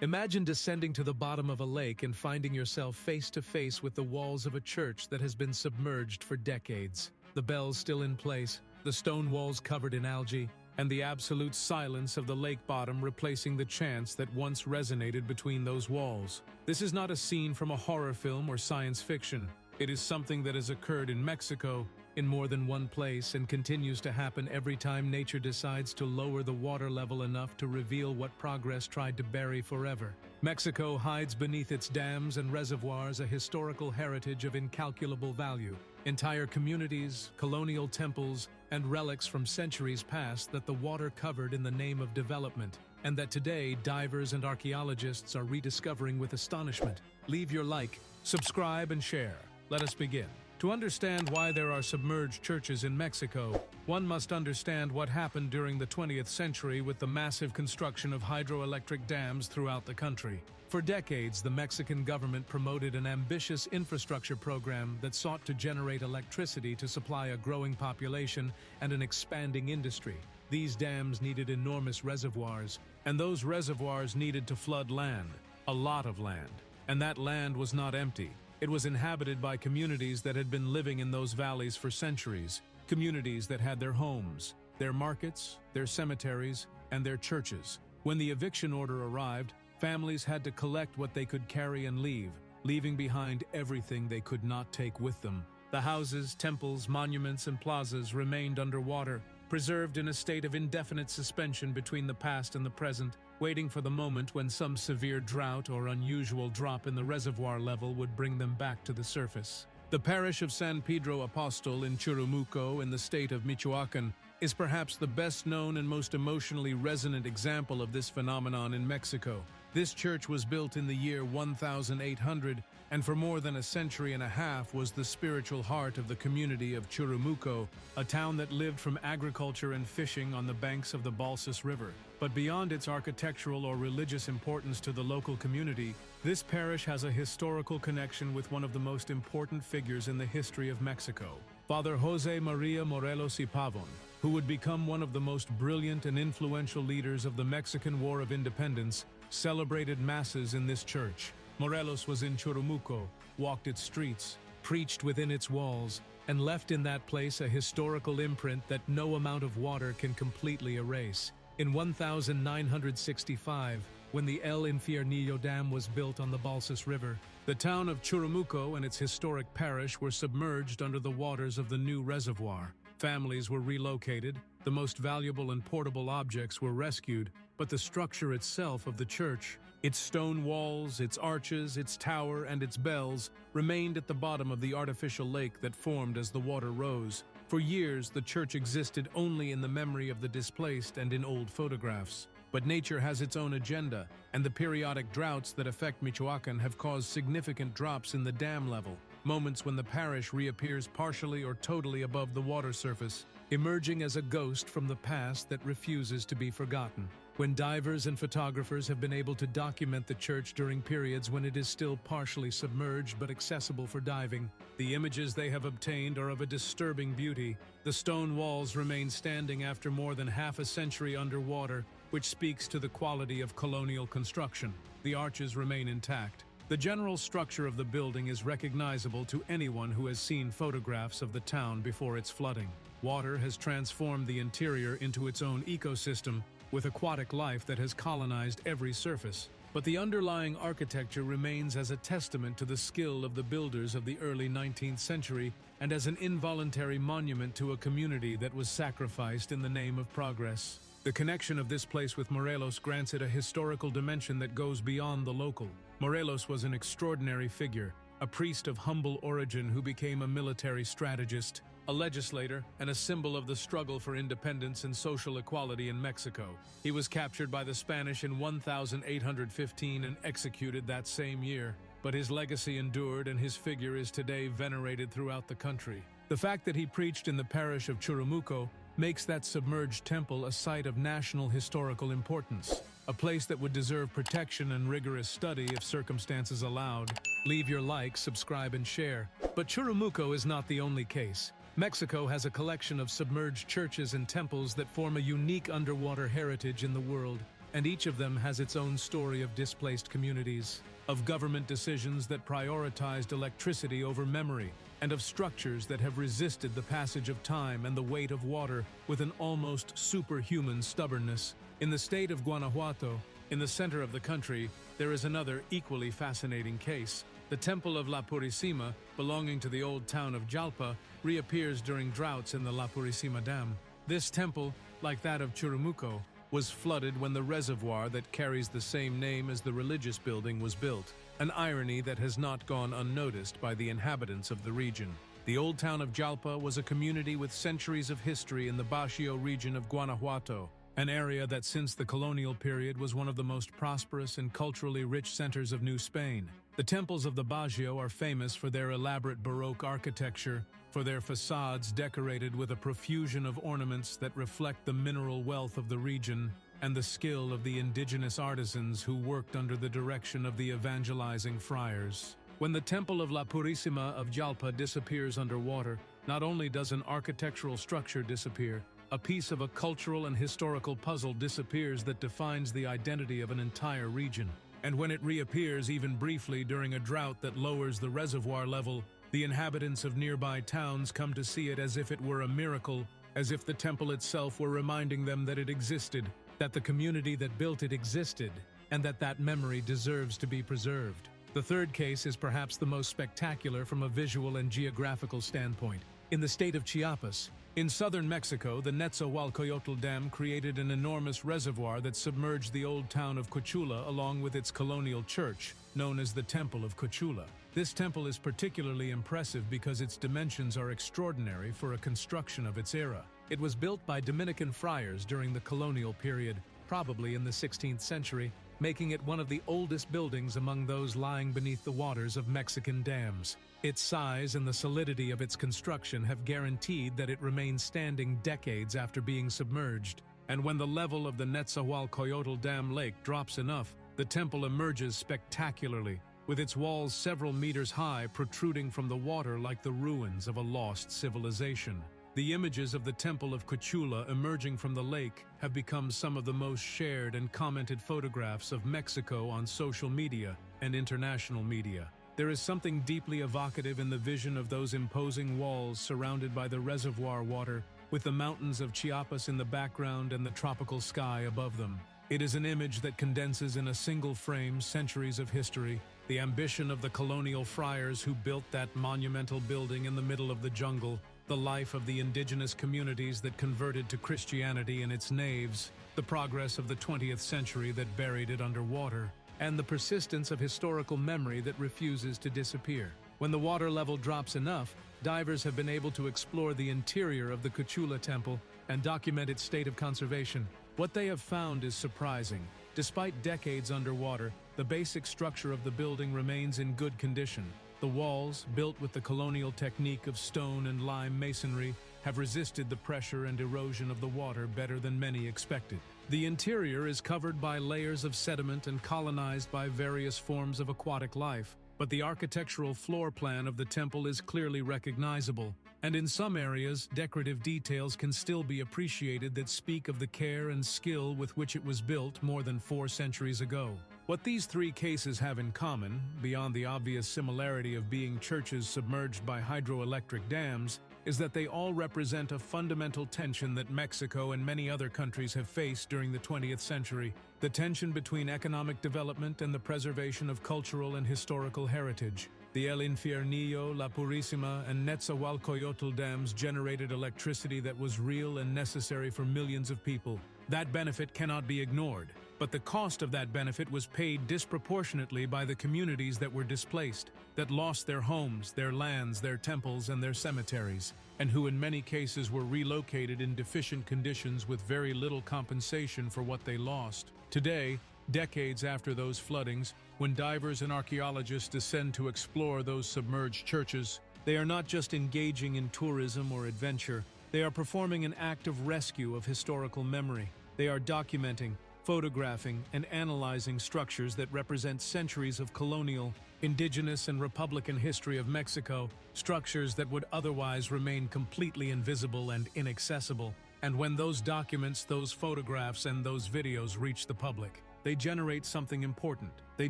Imagine descending to the bottom of a lake and finding yourself face to face with the walls of a church that has been submerged for decades. The bells still in place, the stone walls covered in algae, and the absolute silence of the lake bottom replacing the chants that once resonated between those walls. This is not a scene from a horror film or science fiction. It is something that has occurred in Mexico, in more than one place, and continues to happen every time nature decides to lower the water level enough to reveal what progress tried to bury forever. Mexico hides beneath its dams and reservoirs a historical heritage of incalculable value. Entire communities, colonial temples, and relics from centuries past that the water covered in the name of development, and that today divers and archaeologists are rediscovering with astonishment. Leave your like, subscribe, and share. Let us begin. To understand why there are submerged churches in Mexico, one must understand what happened during the 20th century with the massive construction of hydroelectric dams throughout the country. For decades, the Mexican government promoted an ambitious infrastructure program that sought to generate electricity to supply a growing population and an expanding industry. These dams needed enormous reservoirs, and those reservoirs needed to flood land, a lot of land. And that land was not empty. It was inhabited by communities that had been living in those valleys for centuries, communities that had their homes, their markets, their cemeteries, and their churches. When the eviction order arrived, families had to collect what they could carry and leave, leaving behind everything they could not take with them. The houses, temples, monuments, and plazas remained underwater, preserved in a state of indefinite suspension between the past and the present, waiting for the moment when some severe drought or unusual drop in the reservoir level would bring them back to the surface. The parish of San Pedro Apostol in Churumuco in the state of Michoacan is perhaps the best known and most emotionally resonant example of this phenomenon in Mexico. This church was built in the year 1800 and for more than a century and a half was the spiritual heart of the community of Churumuco, a town that lived from agriculture and fishing on the banks of the Balsas River. But beyond its architectural or religious importance to the local community, this parish has a historical connection with one of the most important figures in the history of Mexico, Father José María Morelos y Pavón, who would become one of the most brilliant and influential leaders of the Mexican War of Independence, celebrated masses in this church. Morelos was in Churumuco, walked its streets, preached within its walls, and left in that place a historical imprint that no amount of water can completely erase. In 1965, when the El Infiernillo Dam was built on the Balsas River, the town of Churumuco and its historic parish were submerged under the waters of the new reservoir. Families were relocated, the most valuable and portable objects were rescued, but the structure itself of the church, its stone walls, its arches, its tower, and its bells, remained at the bottom of the artificial lake that formed as the water rose. For years, the church existed only in the memory of the displaced and in old photographs. But nature has its own agenda, and the periodic droughts that affect Michoacan have caused significant drops in the dam level, moments when the parish reappears partially or totally above the water surface, emerging as a ghost from the past that refuses to be forgotten. When divers and photographers have been able to document the church during periods when it is still partially submerged but accessible for diving, the images they have obtained are of a disturbing beauty. The stone walls remain standing after more than half a century underwater, which speaks to the quality of colonial construction. The arches remain intact. The general structure of the building is recognizable to anyone who has seen photographs of the town before its flooding. Water has transformed the interior into its own ecosystem, with aquatic life that has colonized every surface. But the underlying architecture remains as a testament to the skill of the builders of the early 19th century and as an involuntary monument to a community that was sacrificed in the name of progress. The connection of this place with Morelos grants it a historical dimension that goes beyond the local. Morelos was an extraordinary figure, a priest of humble origin who became a military strategist, a legislator, and a symbol of the struggle for independence and social equality in Mexico. He was captured by the Spanish in 1815 and executed that same year. But his legacy endured and his figure is today venerated throughout the country. The fact that he preached in the parish of Churumuco makes that submerged temple a site of national historical importance, a place that would deserve protection and rigorous study if circumstances allowed. Leave your like, subscribe, and share. But Churumuco is not the only case. Mexico has a collection of submerged churches and temples that form a unique underwater heritage in the world. and each of them has its own story of displaced communities, of government decisions that prioritized electricity over memory, and of structures that have resisted the passage of time and the weight of water with an almost superhuman stubbornness. In the state of Guanajuato, in the center of the country, there is another equally fascinating case. The Temple of La Purisima, belonging to the old town of Jalpa, reappears during droughts in the La Purisima Dam. This temple, like that of Churumuco, was flooded when the reservoir that carries the same name as the religious building was built, an irony that has not gone unnoticed by the inhabitants of the region. The old town of Jalpa was a community with centuries of history in the Bajío region of Guanajuato, an area that since the colonial period was one of the most prosperous and culturally rich centers of New Spain. The temples of the Bajío are famous for their elaborate Baroque architecture, for their facades decorated with a profusion of ornaments that reflect the mineral wealth of the region and the skill of the indigenous artisans who worked under the direction of the evangelizing friars. When the Temple of La Purisima of Jalpa disappears underwater, not only does an architectural structure disappear, a piece of a cultural and historical puzzle disappears that defines the identity of an entire region. And when it reappears even briefly during a drought that lowers the reservoir level, the inhabitants of nearby towns come to see it as if it were a miracle, as if the temple itself were reminding them that it existed, that the community that built it existed, and that that memory deserves to be preserved. The third case is perhaps the most spectacular from a visual and geographical standpoint. In the state of Chiapas, in southern Mexico, the Netzahualcoyotl Dam created an enormous reservoir that submerged the old town of Quechula along with its colonial church, known as the Temple of Quechula. This temple is particularly impressive because its dimensions are extraordinary for a construction of its era. It was built by Dominican friars during the colonial period, probably in the 16th century, making it one of the oldest buildings among those lying beneath the waters of Mexican dams. Its size and the solidity of its construction have guaranteed that it remains standing decades after being submerged, and when the level of the Netzahualcoyotl Dam lake drops enough, the temple emerges spectacularly, with its walls several meters high protruding from the water like the ruins of a lost civilization. The images of the Temple of Quechula emerging from the lake have become some of the most shared and commented photographs of Mexico on social media and international media. There is something deeply evocative in the vision of those imposing walls surrounded by the reservoir water, with the mountains of Chiapas in the background and the tropical sky above them. It is an image that condenses in a single frame centuries of history, the ambition of the colonial friars who built that monumental building in the middle of the jungle, the life of the indigenous communities that converted to Christianity in its naves, the progress of the 20th century that buried it underwater, and the persistence of historical memory that refuses to disappear. When the water level drops enough, divers have been able to explore the interior of the Quechula temple and document its state of conservation. What they have found is surprising. Despite decades underwater, the basic structure of the building remains in good condition. The walls, built with the colonial technique of stone and lime masonry, have resisted the pressure and erosion of the water better than many expected. The interior is covered by layers of sediment and colonized by various forms of aquatic life, but the architectural floor plan of the temple is clearly recognizable, and in some areas, decorative details can still be appreciated that speak of the care and skill with which it was built more than 4 centuries ago. What these three cases have in common, beyond the obvious similarity of being churches submerged by hydroelectric dams, is that they all represent a fundamental tension that Mexico and many other countries have faced during the 20th century, the tension between economic development and the preservation of cultural and historical heritage. The El Infiernillo, La Purisima, and Netzahualcoyotl dams generated electricity that was real and necessary for millions of people. That benefit cannot be ignored, but the cost of that benefit was paid disproportionately by the communities that were displaced, that lost their homes, their lands, their temples, and their cemeteries, and who in many cases were relocated in deficient conditions with very little compensation for what they lost. Today, decades after those floodings, when divers and archaeologists descend to explore those submerged churches, they are not just engaging in tourism or adventure, they are performing an act of rescue of historical memory. They are documenting, photographing, and analyzing structures that represent centuries of colonial, indigenous, and republican history of Mexico, structures that would otherwise remain completely invisible and inaccessible. And when those documents, those photographs, and those videos reach the public, they generate something important. They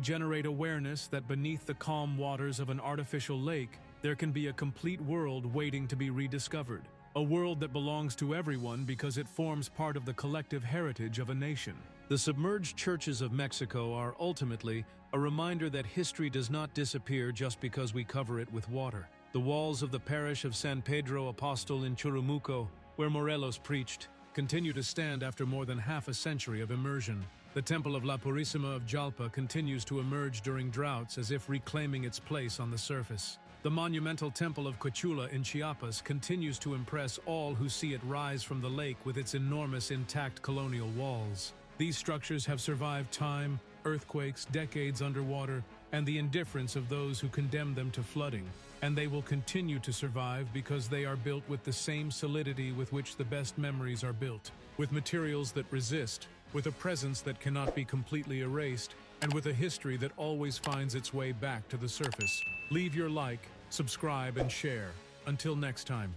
generate awareness that beneath the calm waters of an artificial lake, there can be a complete world waiting to be rediscovered. A world that belongs to everyone because it forms part of the collective heritage of a nation. The submerged churches of Mexico are ultimately a reminder that history does not disappear just because we cover it with water. The walls of the Parish of San Pedro Apostol in Churumuco, where Morelos preached, continue to stand after more than half a century of immersion. The Temple of La Purisima of Jalpa continues to emerge during droughts as if reclaiming its place on the surface. The monumental Temple of Quechula in Chiapas continues to impress all who see it rise from the lake with its enormous intact colonial walls. These structures have survived time, earthquakes, decades underwater, and the indifference of those who condemn them to flooding. And they will continue to survive because they are built with the same solidity with which the best memories are built, with materials that resist, with a presence that cannot be completely erased, and with a history that always finds its way back to the surface. Leave your like, subscribe, and share. Until next time.